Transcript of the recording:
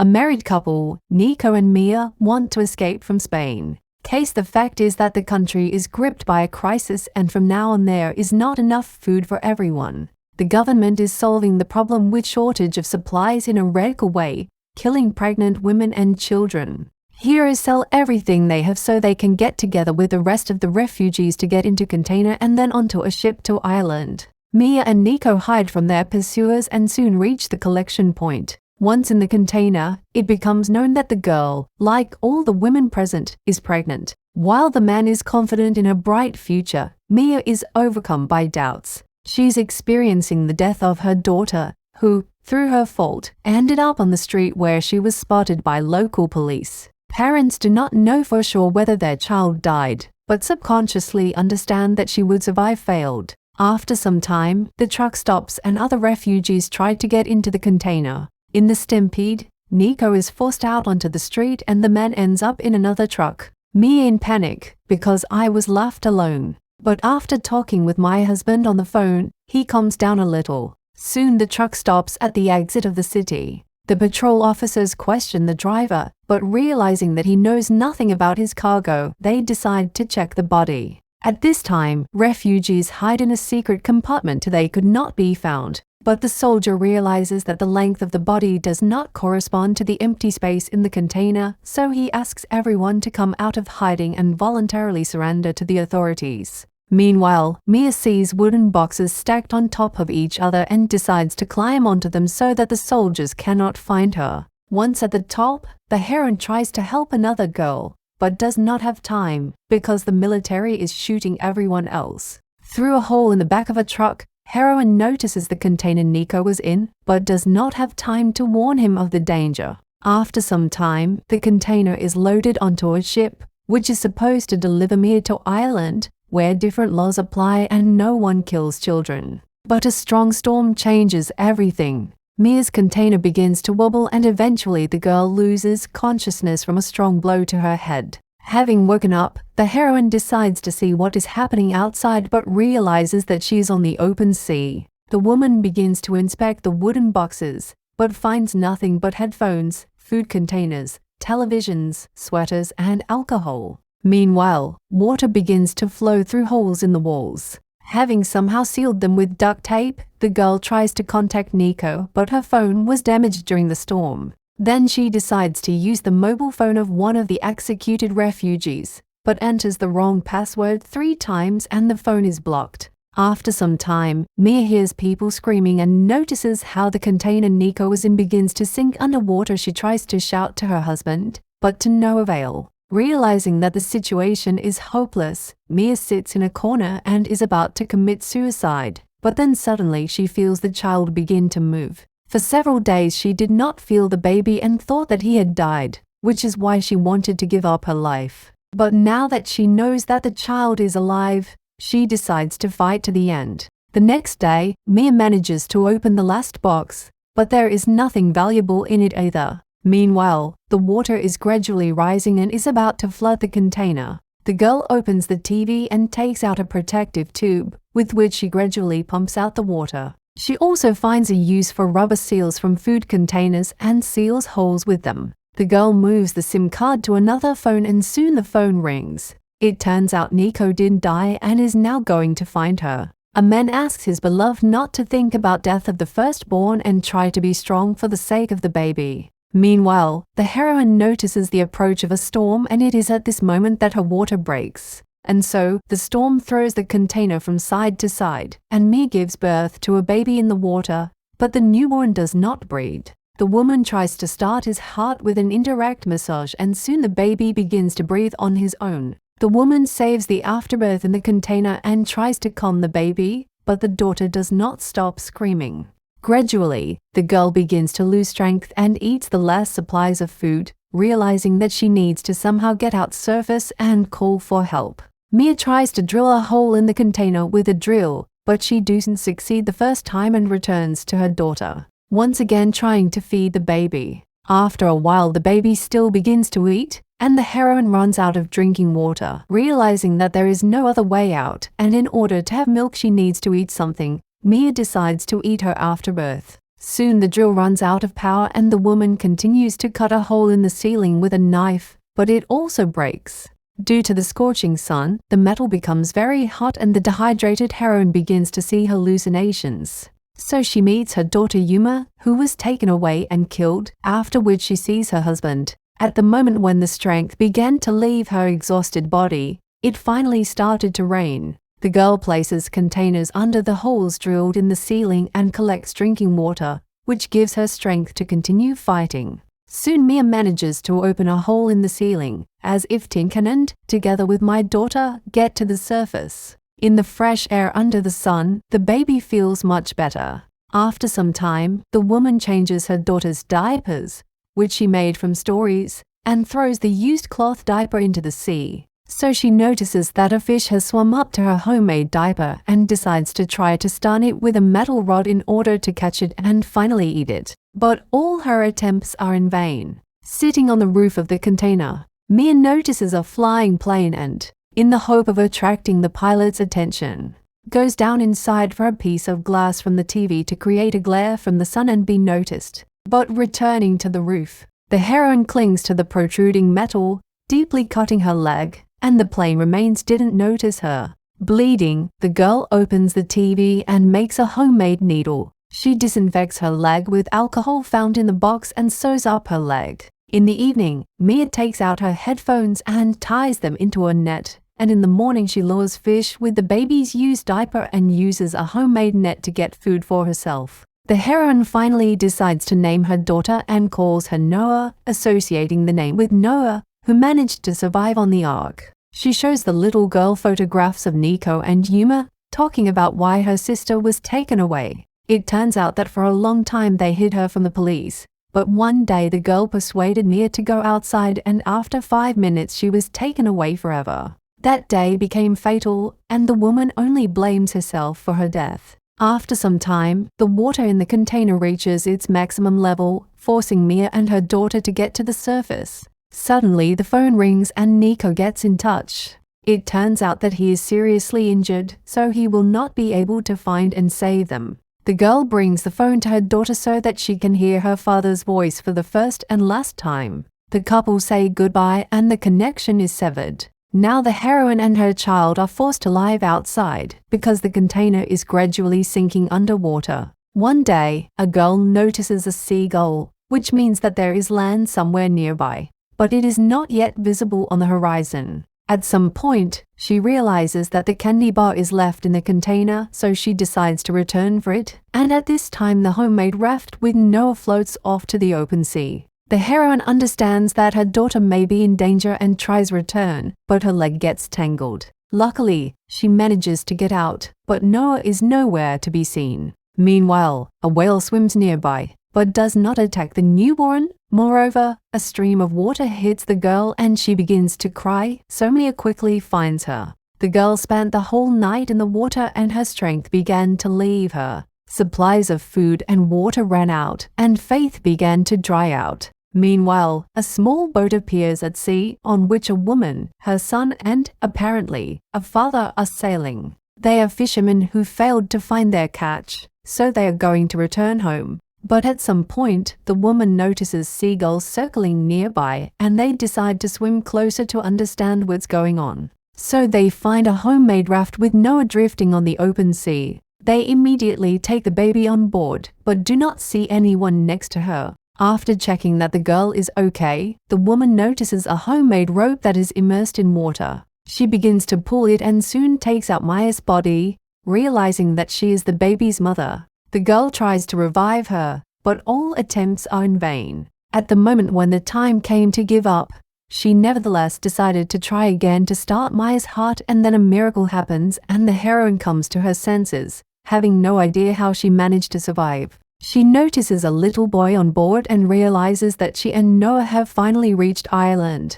A married couple, Nico and Mia, want to escape from Spain. The fact is that the country is gripped by a crisis, and from now on there is not enough food for everyone. The government is solving the problem with shortage of supplies in a radical way, killing pregnant women and children. Heroes sell everything they have so they can get together with the rest of the refugees to get into container and then onto a ship to Ireland. Mia and Nico hide from their pursuers and soon reach the collection point. Once in the container, it becomes known that the girl, like all the women present, is pregnant. While the man is confident in a bright future, Mia is overcome by doubts. She's experiencing the death of her daughter, who, through her fault, ended up on the street where she was spotted by local police. Parents do not know for sure whether their child died, but subconsciously understand that she would survive failed. After some time, the truck stops and other refugees try to get into the container. In the stampede, Nico is forced out onto the street and the man ends up in another truck. Me in panic, because I was left alone. But after talking with my husband on the phone, he calms down a little. Soon the truck stops at the exit of the city. The patrol officers question the driver, but realizing that he knows nothing about his cargo, they decide to check the body. At this time, refugees hide in a secret compartment they could not be found. But the soldier realizes that the length of the body does not correspond to the empty space in the container, so he asks everyone to come out of hiding and voluntarily surrender to the authorities. Meanwhile, Mia sees wooden boxes stacked on top of each other and decides to climb onto them so that the soldiers cannot find her. Once at the top, the heroine tries to help another girl, but does not have time because the military is shooting everyone else. Through a hole in the back of a truck, heroine notices the container Nico was in, but does not have time to warn him of the danger. After some time, the container is loaded onto a ship, which is supposed to deliver Mia to Ireland, where different laws apply and no one kills children. But a strong storm changes everything. Mia's container begins to wobble and eventually the girl loses consciousness from a strong blow to her head. Having woken up, the heroine decides to see what is happening outside but realizes that she is on the open sea. The woman begins to inspect the wooden boxes, but finds nothing but headphones, food containers, televisions, sweaters, and alcohol. Meanwhile, water begins to flow through holes in the walls. Having somehow sealed them with duct tape, the girl tries to contact Nico, but her phone was damaged during the storm. Then she decides to use the mobile phone of one of the executed refugees, but enters the wrong password 3 times and the phone is blocked. After some time, Mia hears people screaming and notices how the container Nico was in begins to sink underwater. She tries to shout to her husband, but to no avail. Realizing that the situation is hopeless, Mia sits in a corner and is about to commit suicide. But then suddenly she feels the child begin to move. For several days she did not feel the baby and thought that he had died, which is why she wanted to give up her life. But now that she knows that the child is alive, she decides to fight to the end. The next day, Mia manages to open the last box, but there is nothing valuable in it either. Meanwhile, the water is gradually rising and is about to flood the container. The girl opens the TV and takes out a protective tube, with which she gradually pumps out the water. She also finds a use for rubber seals from food containers and seals holes with them. The girl moves the SIM card to another phone and soon the phone rings. It turns out Nico didn't die and is now going to find her. A man asks his beloved not to think about death of the firstborn and try to be strong for the sake of the baby. Meanwhile, the heroine notices the approach of a storm and it is at this moment that her water breaks. And so, the storm throws the container from side to side, and Mia gives birth to a baby in the water, but the newborn does not breathe. The woman tries to start his heart with an indirect massage and soon the baby begins to breathe on his own. The woman saves the afterbirth in the container and tries to calm the baby, but the daughter does not stop screaming. Gradually, the girl begins to lose strength and eats the last supplies of food, realizing that she needs to somehow get out surface and call for help. Mia tries to drill a hole in the container with a drill, but she doesn't succeed the first time and returns to her daughter, once again trying to feed the baby. After a while, the baby still begins to eat, and the heroine runs out of drinking water, realizing that there is no other way out, and in order to have milk she needs to eat something. Mia decides to eat her afterbirth. Soon the drill runs out of power and the woman continues to cut a hole in the ceiling with a knife, but it also breaks. Due to the scorching sun, the metal becomes very hot and the dehydrated heroine begins to see hallucinations. So she meets her daughter Yuma, who was taken away and killed, after which she sees her husband. At the moment when the strength began to leave her exhausted body, it finally started to rain. The girl places containers under the holes drilled in the ceiling and collects drinking water, which gives her strength to continue fighting. Soon Mia manages to open a hole in the ceiling, as if Tinkerland, together with my daughter, get to the surface. In the fresh air under the sun, the baby feels much better. After some time, the woman changes her daughter's diapers, which she made from stories, and throws the used cloth diaper into the sea. So she notices that a fish has swum up to her homemade diaper and decides to try to stun it with a metal rod in order to catch it and finally eat it. But all her attempts are in vain. Sitting on the roof of the container, Mia notices a flying plane and, in the hope of attracting the pilot's attention, goes down inside for a piece of glass from the TV to create a glare from the sun and be noticed. But returning to the roof, the heroine clings to the protruding metal, deeply cutting her leg, and the plane remains didn't notice her. Bleeding, the girl opens the TV and makes a homemade needle. She disinfects her leg with alcohol found in the box and sews up her leg. In the evening, Mia takes out her headphones and ties them into a net, and in the morning she lures fish with the baby's used diaper and uses a homemade net to get food for herself. The heroine finally decides to name her daughter and calls her Noah, associating the name with Noah, who managed to survive on the ark. She shows the little girl photographs of Nico and Yuma, talking about why her sister was taken away. It turns out that for a long time they hid her from the police, but one day the girl persuaded Mia to go outside and after 5 minutes she was taken away forever. That day became fatal and the woman only blames herself for her death. After some time, the water in the container reaches its maximum level, forcing Mia and her daughter to get to the surface. Suddenly, the phone rings and Nico gets in touch. It turns out that he is seriously injured, so he will not be able to find and save them. The girl brings the phone to her daughter so that she can hear her father's voice for the first and last time. The couple say goodbye and the connection is severed. Now the heroine and her child are forced to live outside because the container is gradually sinking underwater. One day, a girl notices a seagull, which means that there is land somewhere nearby, but it is not yet visible on the horizon. At some point, she realizes that the candy bar is left in the container, so she decides to return for it, and at this time the homemade raft with Noah floats off to the open sea. The heroine understands that her daughter may be in danger and tries return, but her leg gets tangled. Luckily, she manages to get out, but Noah is nowhere to be seen. Meanwhile, a whale swims nearby, but does not attack the newborn. Moreover, a stream of water hits the girl and she begins to cry, so Mia quickly finds her. The girl spent the whole night in the water and her strength began to leave her. Supplies of food and water ran out, and faith began to dry out. Meanwhile, a small boat appears at sea on which a woman, her son and, apparently, a father are sailing. They are fishermen who failed to find their catch, so they are going to return home. But at some point, the woman notices seagulls circling nearby and they decide to swim closer to understand what's going on. So they find a homemade raft with Noah drifting on the open sea. They immediately take the baby on board, but do not see anyone next to her. After checking that the girl is okay, the woman notices a homemade rope that is immersed in water. She begins to pull it and soon takes out Maya's body, realizing that she is the baby's mother. The girl tries to revive her, but all attempts are in vain. At the moment when the time came to give up, she nevertheless decided to try again to start Maya's heart, and then a miracle happens and the heroine comes to her senses, having no idea how she managed to survive. She notices a little boy on board and realizes that she and Noah have finally reached Ireland.